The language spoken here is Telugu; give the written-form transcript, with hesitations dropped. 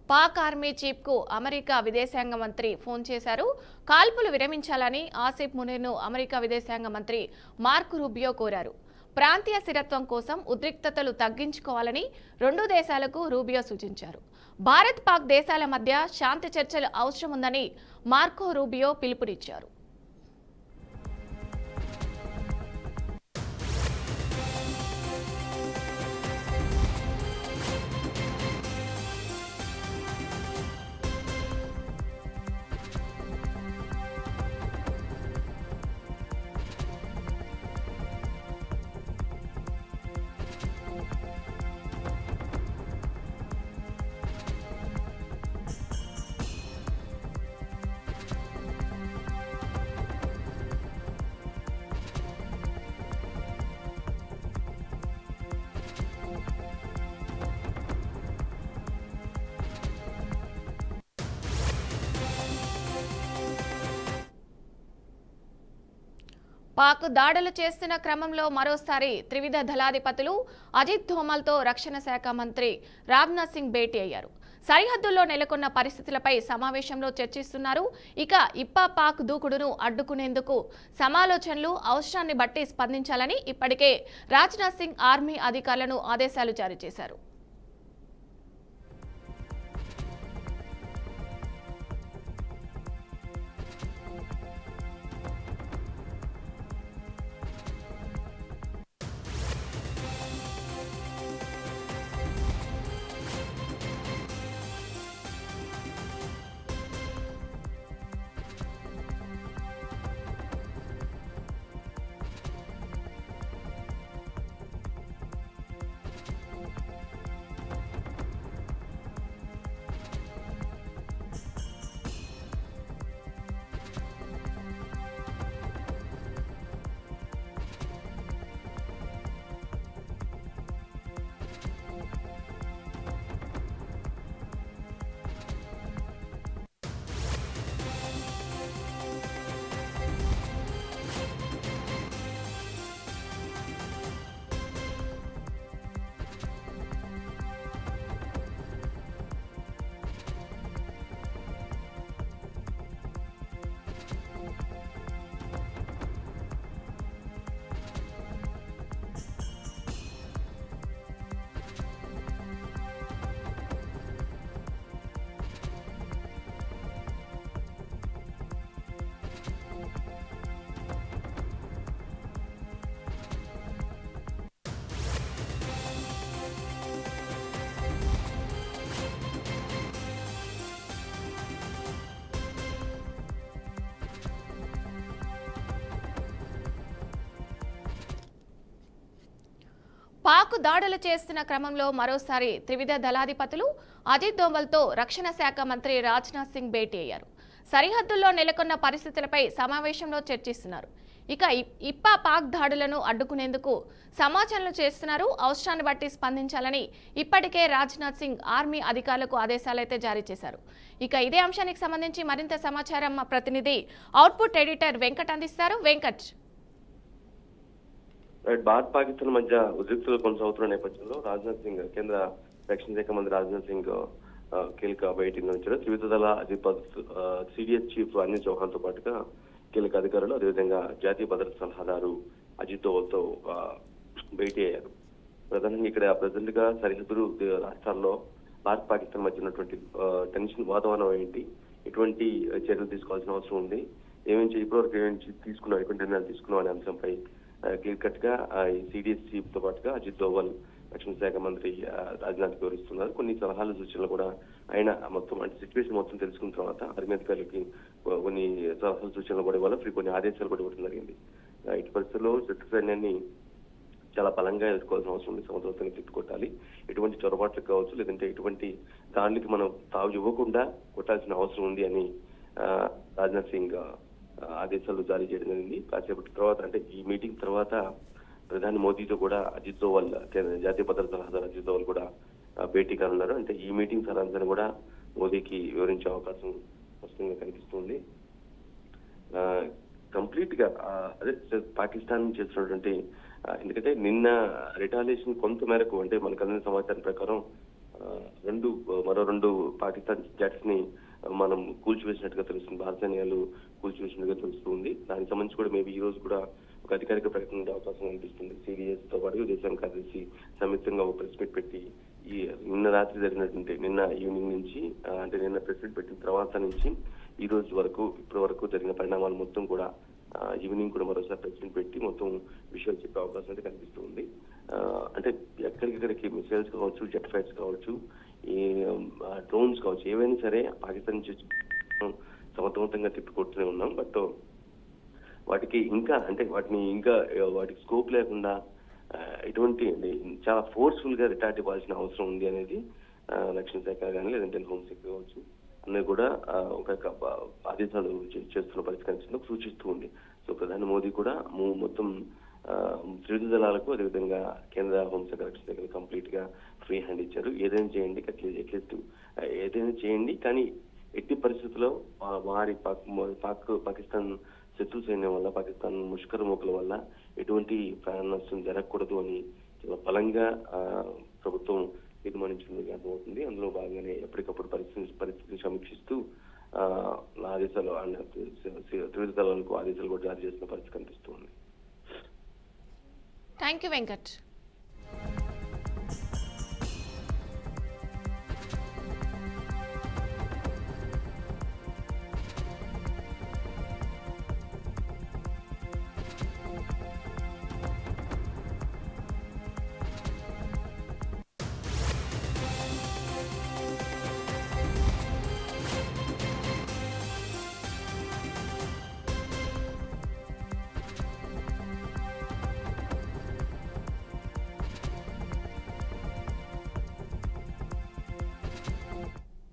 పాక్ ఆర్మీ చీఫ్ కు అమెరికా విదేశాంగ మంత్రి ఫోన్ చేశారు. కాల్పులు విరమించాలని ఆసిఫ్ మునీర్ను అమెరికా విదేశాంగ మంత్రి మార్క్ రూబియో కోరారు. ప్రాంతీయ స్థిరత్వం కోసం ఉద్రిక్తతలు తగ్గించుకోవాలని రెండు దేశాలకు రూబియో సూచించారు. భారత్ పాక్ దేశాల మధ్య శాంతి చర్చలు అవసరం ఉందని మార్కో రూబియో పిలుపునిచ్చారు. పాక్ దాడులు చేస్తున్న క్రమంలో మరోసారి త్రివిధ దళాధిపతులు అజిత్ ధోమల్తో రక్షణ శాఖ మంత్రి రాజ్నాథ్ సింగ్ భేటీ అయ్యారు. సరిహద్దుల్లో నెలకొన్న పరిస్థితులపై సమావేశంలో చర్చిస్తున్నారు. ఇక ఇప్పా పాక్ దూకుడును అడ్డుకునేందుకు సమాలోచనలు అవసరాన్ని బట్టి స్పందించాలని ఇప్పటికే రాజ్నాథ్ సింగ్ ఆర్మీ అధికారులను ఆదేశాలు జారీ చేశారు. పాక్ దాడులు చేస్తున్న క్రమంలో మరోసారి త్రివిధ దళాధిపతులు అజిత్ దోవల్తో రక్షణ శాఖ మంత్రి రాజ్నాథ్ సింగ్ భేటీ అయ్యారు. సరిహద్దుల్లో నెలకొన్న పరిస్థితులపై సమావేశంలో చర్చిస్తున్నారు. ఇక ఇప్పా పాక్ దాడులను అడ్డుకునేందుకు సమాచరణలు చేస్తున్నారు. అవసరాన్ని బట్టి స్పందించాలని ఇప్పటికే రాజ్నాథ్ సింగ్ ఆర్మీ అధికారులకు ఆదేశాలైతే జారీ చేశారు. ఇక ఇదే అంశానికి సంబంధించి మరింత సమాచారం మా ప్రతినిధి అవుట్పుట్ ఎడిటర్ వెంకట్ అందిస్తారు. వెంకట్, భారత్ పాకిస్తాన్ మధ్య ఉద్రిక్తలు కొనసాగుతున్న నేపథ్యంలో రాజ్నాథ్ సింగ్ కేంద్ర రక్షణ శాఖ మంత్రి రాజ్నాథ్ సింగ్ కీలక భేటీ నిర్వహించారు. త్రివిధ దళ సిడిఎస్ చీఫ్ అనిల్ చౌహాన్ తో పాటుగా కీలక అధికారులు, అదేవిధంగా జాతీయ భద్రతా సలహాదారు అజిత్ దోవల్తో భేటీ అయ్యారు. ప్రధానంగా ఇక్కడ ప్రెసిడెంట్ గా సరిహద్దు రాష్ట్రాల్లో భారత్ పాకిస్తాన్ మధ్య ఉన్నటువంటి టెన్షన్ వాతావరణం ఏంటి, ఎటువంటి చర్యలు తీసుకోవాల్సిన అవసరం ఉంది, ఇప్పటివరకు ఏమేమి తీసుకున్నాం, ఎటువంటి నిర్ణయాలు తీసుకున్నాం అనే అంశంపై క్లియర్ కట్ గా ఈ సిడిఎస్ చీఫ్ తో పాటుగా అజిత్ దోవల్ రక్షణ శాఖ మంత్రి రాజ్నాథ్ వివరిస్తున్నారు. కొన్ని సలహాలు సూచనలు కూడా ఆయన మొత్తం అంటే సిచ్యువేషన్ మొత్తం తెలుసుకున్న తర్వాత ఆర్మీ అధికారులకి కొన్ని సలహాలు సూచనలు కూడా ఇవ్వాలి, కొన్ని ఆదేశాలు కూడా ఇవ్వడం జరిగింది. ఇటు పరిస్థితుల్లో శత్రు సైన్యాన్ని చాలా బలంగా ఎదుర్కోవాల్సిన అవసరం ఉంది. సమర్థవంతంగా తిట్టుకొట్టాలి. ఎటువంటి చొరబాట్లకు కావచ్చు, లేదంటే ఎటువంటి దానికి మనం తావు ఇవ్వకుండా కొట్టాల్సిన అవసరం ఉంది అని రాజ్నాథ్ సింగ్ ఆదేశాలు జారీ చేయడం జరిగింది. కాసేపటి తర్వాత అంటే ఈ మీటింగ్ తర్వాత ప్రధాని మోదీతో కూడా అజిత్ దోవల్ జాతీయ భద్రతా సలహాదారు అజిత్ దోవల్ కూడా భేటీ కానున్నారు. అంటే ఈ మీటింగ్ సారాంశాన్ని కూడా మోదీకి వివరించే అవకాశం స్పష్టంగా కనిపిస్తుంది. కంప్లీట్ గా అదే పాకిస్తాన్ చేస్తున్నటువంటి ఎందుకంటే నిన్న రిటాలియేషన్ కొంత మేరకు అంటే మనకు అందిన సమాచారం ప్రకారం మరో రెండు పాకిస్తాన్ జెట్స్ ని మనం కూల్చివేసినట్టుగా తెలుస్తుంది. భారత సైన్యాలు కూల్చివేసినట్టుగా తెలుస్తుంది. దానికి సంబంధించి కూడా మేబీ ఈ రోజు కూడా ఒక అధికారిక ప్రకటన ఉండే అవకాశం కనిపిస్తుంది. సిడిఎస్ తో పాటు విదేశాంగ కార్యదర్శి సంయుక్తంగా ఒక ప్రెస్ మీట్ పెట్టి నిన్న రాత్రి జరిగినటువంటి నిన్న ఈవినింగ్ నుంచి అంటే నిన్న ప్రెస్ మీట్ పెట్టిన తర్వాత నుంచి ఈ రోజు వరకు ఇప్పటి వరకు జరిగిన పరిణామాలు మొత్తం కూడా ఈవినింగ్ కూడా మరోసారి ప్రెస్ మీట్ పెట్టి మొత్తం విషయాలు చెప్పే అవకాశం అయితే కనిపిస్తుంది. అంటే ఎక్కడికెక్కడికి మిసైల్స్ కావచ్చు, జెట్ ఫైట్స్ కావచ్చు, ఈ డ్రోన్స్ కావచ్చు, ఏవైనా సరే పాకిస్తాన్ నుంచి సమర్థవంతంగా తిప్పికొడుతూనే ఉన్నాం. బట్ వాటికి ఇంకా అంటే వాటికి స్కోప్ లేకుండా ఎటువంటి చాలా ఫోర్స్ఫుల్ గా రిటార్ట్ ఇవ్వాల్సిన అవసరం ఉంది అనేది రక్షణ శాఖ కానీ లేదంటే హోంశాఖ కావచ్చు అనేది కూడా ఒక ఆదేశాలు చేస్తున్న పరిస్థితి కనిపిస్తుంది, సూచిస్తూ ఉంది. సో ప్రధాని మోదీ కూడా మొత్తం త్రివిధ దళాలకు అదేవిధంగా కేంద్ర హోంశాఖ రక్షణ శాఖ కంప్లీట్ గా ఫ్రీ హ్యాండ్ ఇచ్చారు. ఏదైనా చేయండి, అట్లీస్ట్ ఏదైనా చేయండి, కానీ ఎట్టి పరిస్థితుల్లో వారి పాకిస్తాన్ శత్రు సైన్యం వల్ల, పాకిస్తాన్ ముష్కర మూకల వల్ల ఎటువంటి ప్రాణ నష్టం జరగకూడదు అని చాలా బలంగా ప్రభుత్వం తీర్మానించినది అర్థమవుతుంది. అందులో భాగంగానే ఎప్పటికప్పుడు పరిస్థితిని సమీక్షిస్తూ ఆదేశాలు త్రివిధ దళాలకు ఆదేశాలు కూడా జారీ చేసిన పరిస్థితి కనిపిస్తుంది. Thank you Venkat.